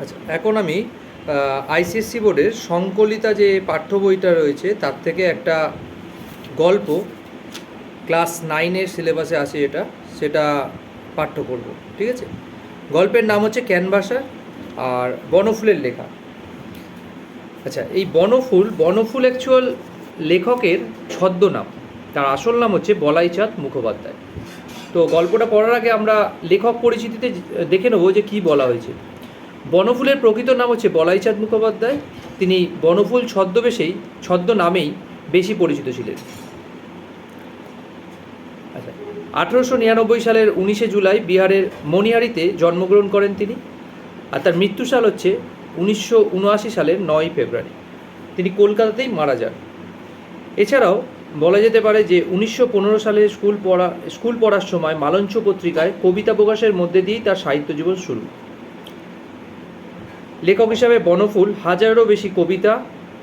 আচ্ছা, এখন আমি আইসিএসসি বোর্ডের সংকলিতা যে পাঠ্য বইটা রয়েছে তার থেকে একটা গল্প ক্লাস 9-এর সিলেবাসে আছে সেটা পাঠ্য করব, ঠিক আছে? গল্পের নাম হচ্ছে ক্যানভাসার আর বনফুলের লেখা। আচ্ছা, এই বনফুল অ্যাকচুয়াল লেখকের ছদ্মনাম, তার আসল নাম হচ্ছে বলাইচাঁদ মুখোপাধ্যায়। তো গল্পটা পড়ার আগে আমরা লেখক পরিচিতিতে দেখে নেবো যে কী বলা হয়েছে। বনফুলের প্রকৃত নাম হচ্ছে বলাইচাঁদ মুখোপাধ্যায়। তিনি বনফুল ছদ্মনামেই বেশি পরিচিত ছিলেন। আচ্ছা, 1899 সালের 19শে জুলাই বিহারের মণিহারিতে জন্মগ্রহণ করেন তিনি। আর তার মৃত্যু সাল হচ্ছে 1979 সালের 9 ফেব্রুয়ারি। তিনি কলকাতাতেই মারা যান। এছাড়াও বলা যেতে পারে যে 1915 সালে স্কুল পড়ার সময় মালঞ্চ পত্রিকায় কবিতা প্রকাশের মধ্যে দিয়েই তার সাহিত্য জীবন শুরু। লেখক হিসাবে বনফুল 1000-এরও বেশি কবিতা,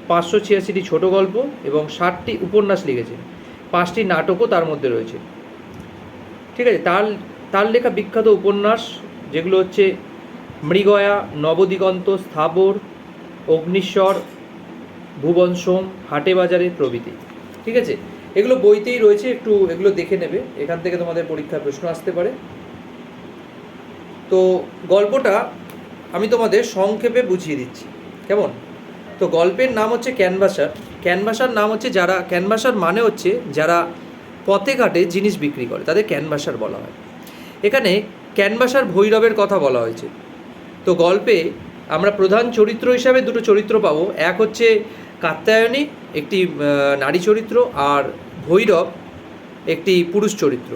586টি ছোট গল্প এবং 60টি উপন্যাস লিখেছেন। 5টি নাটকও তার মধ্যে রয়েছে, ঠিক আছে? তার লেখা বিখ্যাত উপন্যাস যেগুলো হচ্ছে মৃগয়া, নবদিগন্ত, স্থাবর, অগ্নিস্বর, ভুবন সোম, হাটে বাজারে প্রভৃতি, ঠিক আছে? এগুলো বইতেই রয়েছে, একটু এগুলো দেখে নেবে, এখান থেকে তোমাদের পরীক্ষার প্রশ্ন আসতে পারে। তো গল্পটা আমি তোমাদের সংক্ষেপে বুঝিয়ে দিচ্ছি, কেমন? তো গল্পের নাম হচ্ছে ক্যানভাসার। ক্যানভাসার নাম হচ্ছে ক্যানভাসার মানে হচ্ছে যারা পথে ঘাটে জিনিস বিক্রি করে তাদের ক্যানভাসার বলা হয়। এখানে ক্যানভাসার ভৈরবের কথা বলা হয়েছে। তো গল্পে আমরা প্রধান চরিত্র হিসাবে দুটো চরিত্র পাবো। এক হচ্ছে কাত্যায়নী, একটি নারী চরিত্র, আর ভৈরব একটি পুরুষ চরিত্র।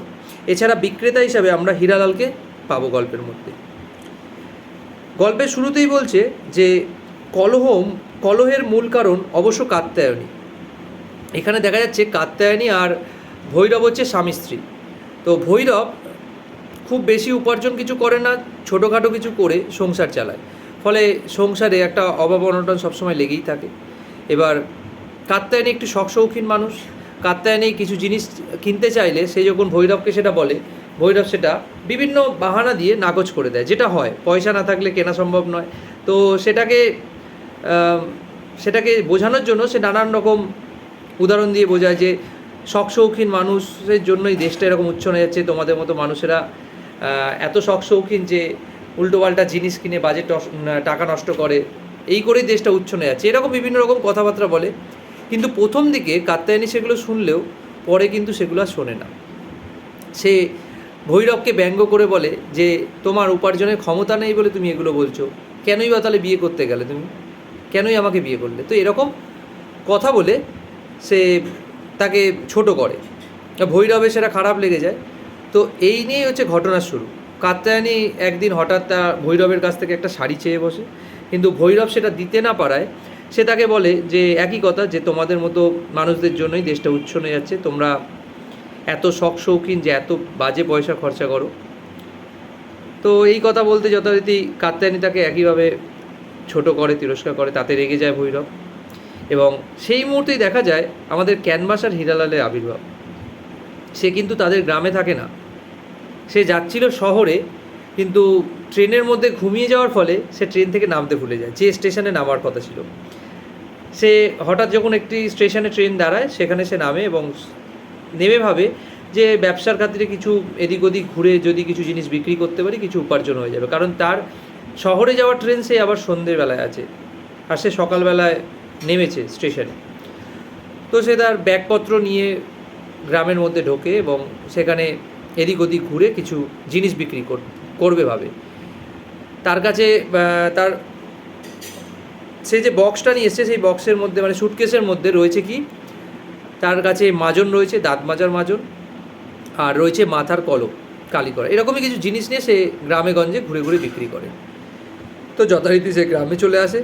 এছাড়া বিক্রেতা হিসাবে আমরা হীরালালকে পাবো গল্পের মধ্যে। গল্পের শুরুতেই বলছে যে কলহের মূল কারণ অবশ্য কাত্যায়নী। এখানে দেখা যাচ্ছে কাত্যায়নী আর ভৈরব হচ্ছে স্বামী স্ত্রী। তো ভৈরব খুব বেশি উপার্জন কিছু করে না, ছোটোখাটো কিছু করে সংসার চালায়, ফলে সংসারে একটা অভাব অনটন সবসময় লেগেই থাকে। এবার কাত্যায়নী একটু শখশৌখিন মানুষ। কাত্যায়নী কিছু জিনিস কিনতে চাইলে সে যখন ভৈরবকে সেটা বলে, ভৈরব সেটা বিভিন্ন বাহানা দিয়ে নাকচ করে দেয়, যেটা হয় পয়সা না থাকলে কেনা সম্ভব নয়। তো সেটাকে বোঝানোর জন্য সে নানান রকম উদাহরণ দিয়ে বোঝায় যে শখশৌখিন মানুষের জন্যই দেশটা এরকম উচ্ছনে যাচ্ছে। তোমাদের মতো মানুষেরা এত শখশৌখিন যে উল্টোপাল্টা জিনিস কিনে বাজেট টাকা নষ্ট করে, এই করেই দেশটা উচ্ছনে যাচ্ছে, এরকম বিভিন্ন রকম কথাবার্তা বলে। কিন্তু প্রথম দিকে কাত্যায়নী সেগুলো শুনলেও পরে কিন্তু সেগুলো আর শোনে না। সে ভৈরবকে ব্যঙ্গ করে বলে যে তোমার উপার্জনের ক্ষমতা নেই বলে তুমি এগুলো বলছো, কেনই বা তাহলে বিয়ে করতে গেলে, তুমি কেনই আমাকে বিয়ে করলে? তো এরকম কথা বলে সে তাকে ছোট করে। ভৈরবের সেটা খারাপ লেগে যায়। তো এই নিয়েই হচ্ছে ঘটনার শুরু। কাত্যায়নী একদিন হঠাৎ তার ভৈরবের কাছ থেকে একটা শাড়ি চেয়ে বসে, কিন্তু ভৈরব সেটা দিতে না পারায় সে তাকে বলে যে একই কথা, যে তোমাদের মতো মানুষদের জন্যই দেশটা উচ্ছনে যাচ্ছে, তোমরা এত শখ শৌখিন যে এত বাজে পয়সা খরচা করো। তো এই কথা বলতে যথারীতি কাত্যায়নী তাকে একইভাবে ছোট করে, তিরস্কার করে, তাতে রেগে যায় ভৈরব। এবং সেই মুহূর্তেই দেখা যায় আমাদের ক্যানভাসার হীরালালের আবির্ভাব। সে কিন্তু তাদের গ্রামে থাকে না, সে যাচ্ছিল শহরে, কিন্তু ট্রেনের মধ্যে ঘুমিয়ে যাওয়ার ফলে সে ট্রেন থেকে নামতে ভুলে যায়, যে স্টেশনে নামার কথা ছিল। সে হঠাৎ যখন একটি স্টেশনে ট্রেন দাঁড়ায় সেখানে সে নামে এবং নেমে ভাবে যে ব্যবসার খাতিরে কিছু এদিক ওদিক ঘুরে যদি কিছু জিনিস বিক্রি করতে পারি কিছু উপার্জন হয়ে যাবে, কারণ তার শহরে যাওয়ার ট্রেন সে আবার সন্ধ্যের বেলায় আছে, আর সে সকালবেলায় নেমেছে স্টেশনে। তো সে তার ব্যাগপত্র নিয়ে গ্রামের মধ্যে ঢোকে এবং সেখানে এদিক ওদিক ঘুরে কিছু জিনিস বিক্রি করবে ভাবে। তার কাছে সে যে বক্সটা নিয়ে এসছে সেই বক্সের মধ্যে, মানে সুটকেসের মধ্যে রয়েছে কি, তার কাছে মাজন রয়েছে, দাঁত মাজার মাজন, আর রয়েছে মাথার কলম কালি করা, এরকমই কিছু জিনিস নিয়ে সে গ্রামে গঞ্জে ঘুরে ঘুরে বিক্রি করে। তো যথারীতি সে গ্রামে চলে আসে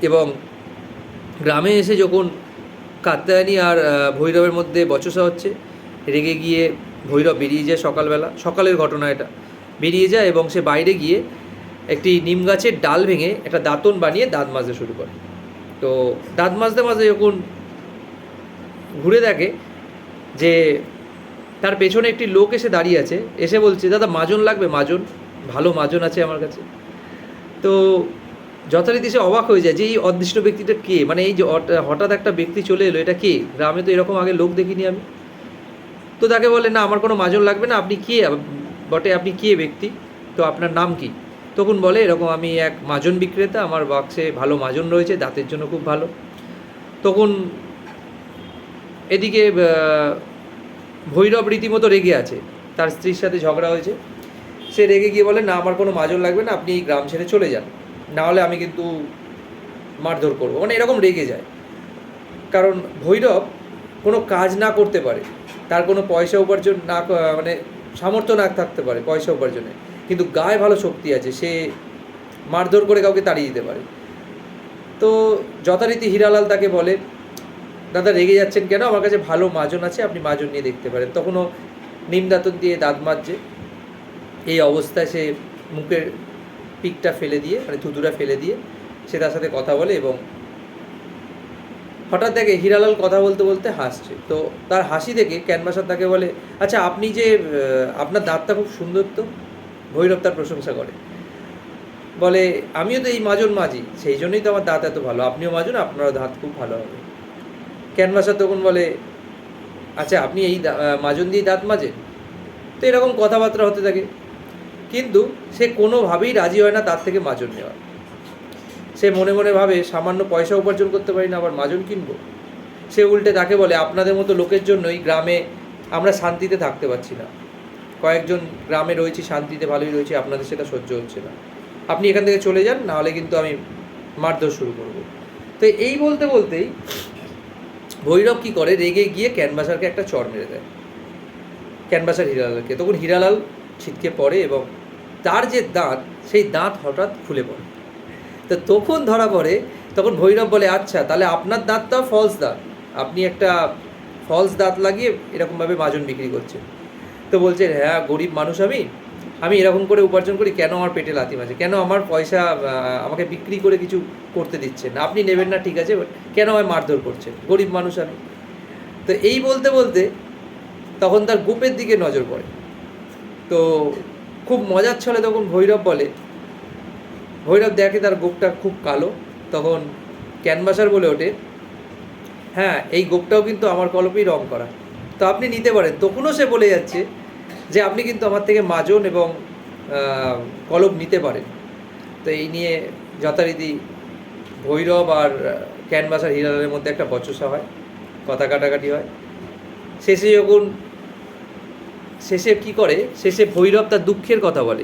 এবং গ্রামে এসে যখন কাত্যায়নী আর ভৈরবের মধ্যে বচসা হচ্ছে, রেগে গিয়ে ভৈরব বেরিয়ে যায় সকালের ঘটনা এটা, বেরিয়ে যায় এবং সে বাইরে গিয়ে একটি নিম গাছের ডাল ভেঙে একটা দাঁতন বানিয়ে দাঁত মাজতে শুরু করে। তো দাঁত মাজতে মাজতে যখন ঘুরে দেখে যে তার পেছনে একটি লোক এসে দাঁড়িয়ে আছে, এসে বলছে দাদা মাজন লাগবে, মাজন, ভালো মাজন আছে আমার কাছে। তো যথারীতি সে অবাক হয়ে যায় যে এই অদৃষ্ট ব্যক্তিটা কে, মানে এই যে হঠাৎ একটা ব্যক্তি চলে এলো, এটা কে, গ্রামে তো এরকম আগে লোক দেখিনি আমি। তো তাকে বলে, না আমার কোনো মাজন লাগবে না, আপনি কে বটে, আপনি কে ব্যক্তি, তো আপনার নাম কি? তখন বলে, এরকম আমি এক মাজন বিক্রেতা, আমার বাক্সে ভালো মাজন রয়েছে, দাঁতের জন্য খুব ভালো। তখন এদিকে ভৈরব রীতিমতো রেগে আছে, তার স্ত্রীর সাথে ঝগড়া হয়েছে। সে রেগে গিয়ে বলে, না আমার কোনো মাজন লাগবে না, আপনি এই গ্রাম ছেড়ে চলে যান, না হলে আমি কিন্তু মারধর করবো, মানে এরকম রেগে যায়। কারণ ভৈরব কোনো কাজ না করতে পারে, তার কোনো পয়সা উপার্জন না, মানে সামর্থ্য না থাকতে পারে পয়সা উপার্জনে, কিন্তু গায়ে ভালো শক্তি আছে, সে মারধর করে কাউকে তাড়িয়ে দিতে পারে। তো যথারীতি হীরালাল তাকে বলে, দাদা রেগে যাচ্ছেন কেন, আমার কাছে ভালো মাজন আছে, আপনি মাজন নিয়ে দেখতে পারেন। তখনও নিম দাঁতন দিয়ে দাঁত মাজছে, এই অবস্থায় সে মুখের পিকটা ফেলে দিয়ে, মানে থুতুরা ফেলে দিয়ে সে তার সাথে কথা বলে, এবং হঠাৎ দেখে হীরালাল কথা বলতে বলতে হাসছে। তো তার হাসি দেখে ক্যানভাসার তাকে বলে, আচ্ছা আপনি যে, আপনার দাঁতটা খুব সুন্দর তো। ভৈরব তার প্রশংসা করে, বলে আমিও তো এই মাজন মাজি, সেই জন্যই তো আমার দাঁত এত ভালো, আপনিও মাজুন, আপনারও দাঁত খুব ভালো হবে। ক্যানভাসার তখন বলে, আচ্ছা আপনি এই মাজন দিয়ে দাঁত মাজেন? তো এরকম কথাবার্তা হতে থাকে, কিন্তু সে কোনোভাবেই রাজি হয় না তার থেকে মাজন নেওয়ার। সে মনে মনে ভাবে, সামান্য পয়সা উপার্জন করতে পারি না, আবার মাজন কিনবো। সে উল্টে তাকে বলে, আপনাদের মতো লোকের জন্যই গ্রামে আমরা শান্তিতে থাকতে পারছি না, কয়েকজন গ্রামে রয়েছি শান্তিতে, ভালোই রয়েছি, আপনাদের সেটা সহ্য হচ্ছে না, আপনি এখান থেকে চলে যান, নাহলে কিন্তু আমি মারধর শুরু করব। তো এই বলতে বলতেই ভৈরব কী করে, রেগে গিয়ে ক্যানভাসারকে একটা চড় মেরে দেয়, ক্যানভাসার হীরালালকে। তখন হীরালাল ছিটকে পড়ে, এবং তার যে দাঁত, সেই দাঁত হঠাৎ খুলে পড়ে। তো তখন ধরা পড়ে, তখন ভৈরব বলে, আচ্ছা তাহলে আপনার দাঁতটাও ফলস দাঁত, আপনি একটা ফলস দাঁত লাগিয়ে এরকমভাবে মাজন বিক্রি করছেন। তো বলছে, হ্যাঁ গরিব মানুষ আমি এরকম করে উপার্জন করি, কেন আমার পেটে লাথি মারছে, কেন আমার পয়সা আমাকে বিক্রি করে কিছু করতে দিচ্ছেন, আপনি নেবেন না ঠিক আছে, কেন আমায় মারধর করছেন, গরিব মানুষ আমি। তো এই বলতে বলতে তখন তার গোপের দিকে নজর পড়ে। তো খুব মজার ছলে তখন ভৈরব বলে, ভৈরব দেখে তার গোপটা খুব কালো। তখন ক্যানভাসার বলে ওঠে, হ্যাঁ এই গোপটাও কিন্তু আমার কলপেই রং করা, তো আপনি নিতে পারেন। তখনও সে বলে যাচ্ছে যে আপনি কিন্তু আমার থেকে মাজন এবং কলপ নিতে পারেন। তো এই নিয়ে যথারীতি ভৈরব আর ক্যানভাসার হীরালালের মধ্যে একটা বচসা হয়, কথা কাটাকাটি হয়। শেষে কী করে, শেষে ভৈরব তার দুঃখের কথা বলে।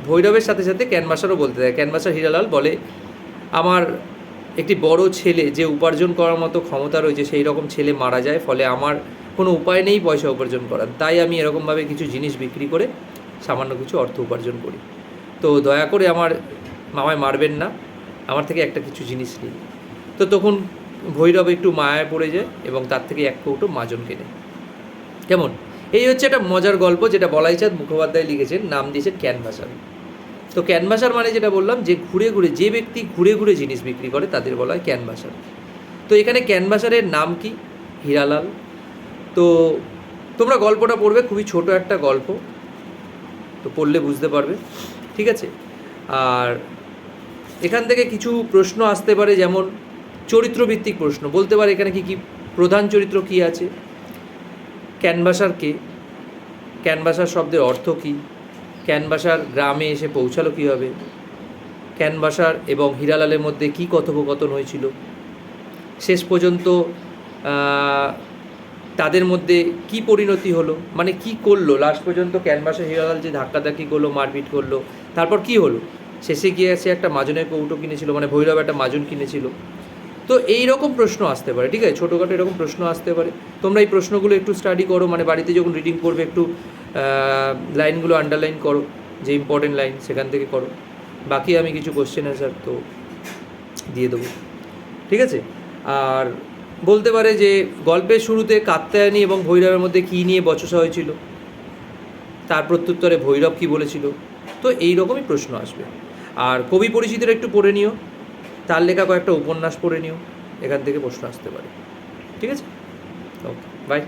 ভৈরবের সাথে সাথে ক্যানভাসারও বলতে দেয়। ক্যানভাসার হীরালাল বলে, আমার একটি বড় ছেলে, যে উপার্জন করার মতো ক্ষমতা রয়েছে, সেই রকম ছেলে মারা যায়, ফলে আমার কোনো উপায় নেই পয়সা উপার্জন করার, তাই আমি এরকমভাবে কিছু জিনিস বিক্রি করে সামান্য কিছু অর্থ উপার্জন করি। তো দয়া করে আমায় মারবেন না, আমার থেকে একটা কিছু জিনিস নিন। তো তখন ভৈরব একটু মায়ায় পড়ে যায় এবং তার থেকে এক কৌটো মাজন কেনে। কেমন? এই হচ্ছে একটা মজার গল্প, যেটা বলাইচাঁদ মুখোপাধ্যায় লিখেছেন, নাম দিয়েছেন ক্যানভাসার। তো ক্যানভাসার মানে যেটা বললাম, যে যে ব্যক্তি ঘুরে ঘুরে জিনিস বিক্রি করে তাদের বলা হয় ক্যানভাসার। তো এখানে ক্যানভাসারের নাম কি? হীরালাল। তো তোমরা গল্পটা পড়বে, খুবই ছোট একটা গল্প, তো পড়লে বুঝতে পারবে, ঠিক আছে? আর এখান থেকে কিছু প্রশ্ন আসতে পারে, যেমন চরিত্রভিত্তিক প্রশ্ন বলতে পারে, এখানে কি প্রধান চরিত্র কি আছে, ক্যানভাসার কে, ক্যানভাসার শব্দের অর্থ কী, ক্যানভাসার গ্রামে এসে পৌঁছালো কীভাবে, ক্যানভাসার এবং হীরালালের মধ্যে কী কথোপকথন হয়েছিল, শেষ পর্যন্ত তাদের মধ্যে কি পরিণতি হলো, মানে কি করলো লাস্ট পর্যন্ত ক্যানভাসার হীরালাল যে ধাক্কাধাক্কি করলো, মারপিট করলো, তারপর কি হলো, শেষে গিয়ে সে একটা মাজনের কৌটো কিনেছিল, মানে ভৈরব একটা মাজন কিনেছিল। তো এই রকম প্রশ্ন আসতে পারে, ঠিক আছে, ছোটোখাটো এরকম প্রশ্ন আসতে পারে। তোমরা এই প্রশ্নগুলো একটু স্টাডি করো, মানে বাড়িতে যখন রিডিং করবে একটু লাইনগুলো আন্ডারলাইন করো, যে ইম্পর্টেন্ট লাইন সেখান থেকে করো। বাকি আমি কিছু কোশ্চেন অ্যান্সার তো দিয়ে দেবো, ঠিক আছে? আর বলতে পারে যে গল্পের শুরুতে কাত্যায়নী এবং ভৈরবের মধ্যে কী নিয়ে বচসা হয়েছিল, তার প্রত্যুত্তরে ভৈরব কী বলেছিল। তো এই রকমই প্রশ্ন আসবে। আর কবি পরিচিতির একটু পড়ে নিও, তার লেখা কয়েকটা উপন্যাস পড়ে নিও, এখান থেকে প্রশ্ন আসতে পারে, ঠিক আছে? ওকে, বাই।